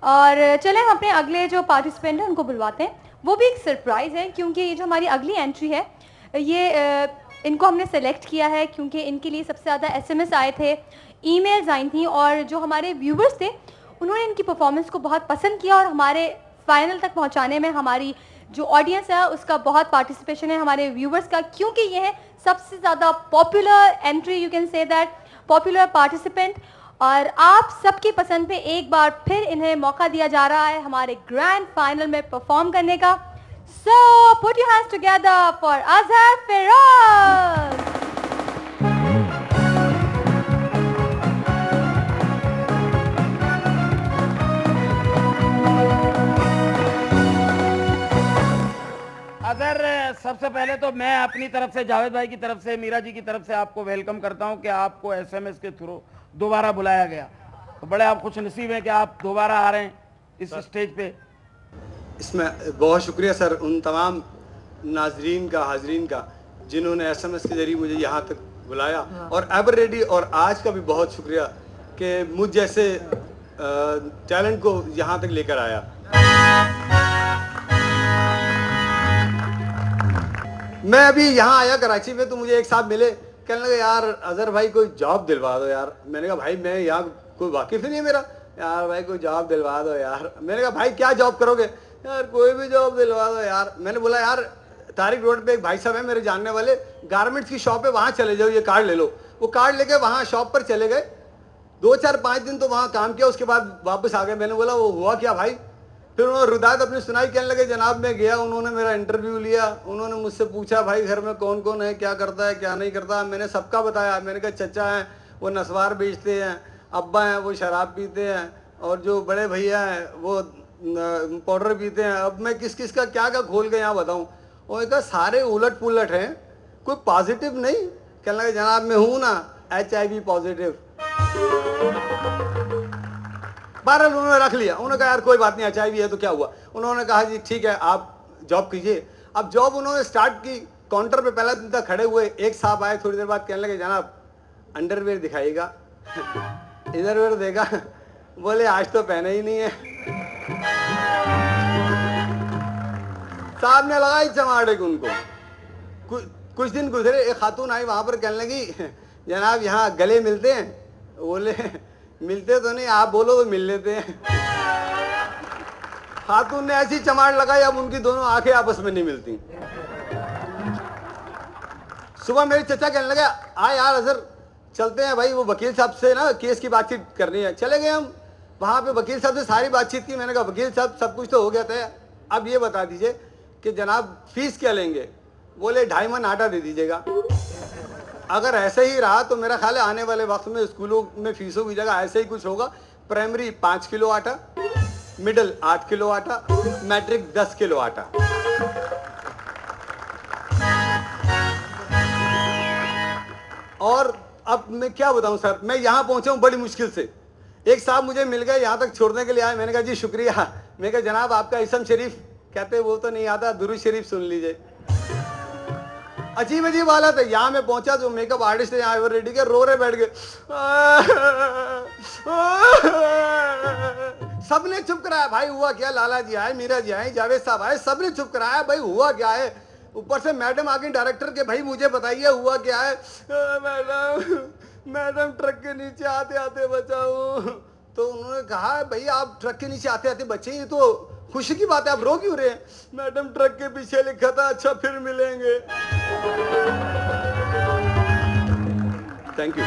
और चलें हम अपने अगले जो पार्टिसिपेंट हैं उनको बुलवाते हैं। वो भी एक सरप्राइज़ है क्योंकि ये जो हमारी अगली एंट्री है ये इनको हमने सेलेक्ट किया है क्योंकि इनके लिए सबसे ज़्यादा एसएमएस आए थे, ईमेल्स आई थी और जो हमारे व्यूवर्स थे उन्होंने इनकी परफॉर्मेंस को बहुत पसंद किया और हमारे फाइनल तक पहुंचाने में हमारी जो ऑडियंस है उसका बहुत पार्टिसिपेशन है हमारे व्यूवर्स का, क्योंकि ये है सबसे ज़्यादा popular entry, you can say that popular participant. और आप सबकी पसंद पे एक बार फिर इन्हें मौका दिया जा रहा है हमारे ग्रैंड फाइनल में परफॉर्म करने का। So put your hands together for Azhar Firoz. Azhar, सबसे पहले तो मैं अपनी तरफ से, जावेद भाई की तरफ से, मीरा जी की तरफ से आपको वेलकम करता हूं कि आपको एसएमएस के थ्रू दोबारा बुलाया गया। तो बड़े आप खुश नसीब हैं कि आप दोबारा आ रहे हैं इस स्टेज पे। इसमें बहुत शुक्रिया सर उन तमाम नाजरीन का, हाजरीन का, जिन्होंने एसएमएस के जरिए मुझे यहाँ तक बुलाया, और एवर रेडी और आज का भी बहुत शुक्रिया कि मुझ जैसे टैलेंट को यहाँ तक लेकर आया। मैं अभी यहाँ आया कराची में तो मुझे एक साहब मिले, कहने लगे यार अजहर भाई कोई जॉब दिलवा दो यार। मैंने कहा भाई मैं यहाँ कोई वाकिफ ही नहीं है मेरा, यार भाई कोई जॉब दिलवा दो यार। मैंने कहा भाई क्या जॉब करोगे? यार कोई भी जॉब दिलवा दो यार। मैंने बोला यार तारिक रोड पे एक भाई साहब है मेरे जानने वाले, गारमेंट्स की शॉप है, वहाँ चले जाओ, ये कार्ड ले लो। वो कार्ड लेके वहाँ शॉप पर चले गए, 2-4-5 दिन तो वहाँ काम किया, उसके बाद वापस आ गए। मैंने बोला वो हुआ क्या भाई? फिर उन्होंने रुदायत अपनी सुनाई, कहने लगे जनाब मैं गया, उन्होंने मेरा इंटरव्यू लिया, उन्होंने मुझसे पूछा भाई घर में कौन कौन है, क्या करता है क्या नहीं करता। मैंने सबका बताया। मैंने कहा चचा हैं वो नस्वार बेचते हैं, अब्बा हैं वो शराब पीते हैं, और जो बड़े भैया हैं वो पाउडर पीते हैं। अब मैं किस किस का क्या क्या खोल के यहाँ बताऊँ? उन्होंने कहा सारे उलट पुलट हैं, कोई पॉजिटिव नहीं। कहने लगे जनाब मैं हूँ ना HIV पॉजिटिव। बहरहाल उन्होंने रख लिया। उन्होंने कहा यार कोई बात नहीं, HIV है तो क्या हुआ। उन्होंने कहा जी ठीक है आप जॉब कीजिए। अब जॉब उन्होंने स्टार्ट की, काउंटर पे पहला दिन तक खड़े हुए, एक साहब आए थोड़ी देर बाद, कहने लगे जनाब अंडरवेयर दिखाइएगा। इधर देखा, बोले आज तो पहने ही नहीं है। साहब ने लगाई चमाड़े को उनको। कुछ दिन गुजरे, एक खातून आई वहां पर, कहने लगी जनाब यहाँ गले मिलते हैं? बोले मिलते तो नहीं, आप बोलो तो मिल लेते हैं। खातून ने ऐसी चमाड़ लगाई, अब उनकी दोनों आंखें आपस में नहीं मिलती। सुबह मेरे चचा कहने लगे आ यार अजहर चलते हैं भाई, वो वकील साहब से ना केस की बातचीत करनी है। चले गए हम वहां पे, वकील साहब से सारी बातचीत की। मैंने कहा वकील साहब सब कुछ तो हो गया था, अब ये बता दीजिए कि जनाब फीस क्या लेंगे? बोले 2.5 मन आटा दे दीजिएगा। अगर ऐसे ही रहा तो मेरा ख्याल है आने वाले वक्त में स्कूलों में फीसों की जगह ऐसे ही कुछ होगा। प्राइमरी 5 किलो आटा, मिडिल 8 किलो आटा, मैट्रिक 10 किलो आटा। और अब मैं क्या बताऊं सर, मैं यहाँ पहुंचा हूं बड़ी मुश्किल से। एक साहब मुझे मिल गए, यहाँ तक छोड़ने के लिए आए। मैंने कहा जी शुक्रिया। मैं कहा जनाब आपका इसम शरीफ? कहते वो तो नहीं आता, दुरूद शरीफ सुन लीजिए। अजीब अजीब हालत है। यहाँ मैं पहुंचा जो मेकअप आर्टिस्ट है यहाँ रेडी के, रो रहे बैठ गए। सबने चुप कराया, भाई हुआ क्या? लाला जी आए, मीरा जी आए, जावेद साहब आए, सबने चुप कराया, भाई हुआ क्या है? ऊपर से मैडम आगे डायरेक्टर के, भाई मुझे बताइए हुआ क्या है? मैडम ट्रक के नीचे आते आते बचाओ। तो उन्होंने कहा भाई आप ट्रक के नीचे आते आते बचे, ये तो खुशी की बात है, आप रो क्यों रहे हैं? मैडम ट्रक के पीछे लिखा था अच्छा फिर मिलेंगे। Thank you.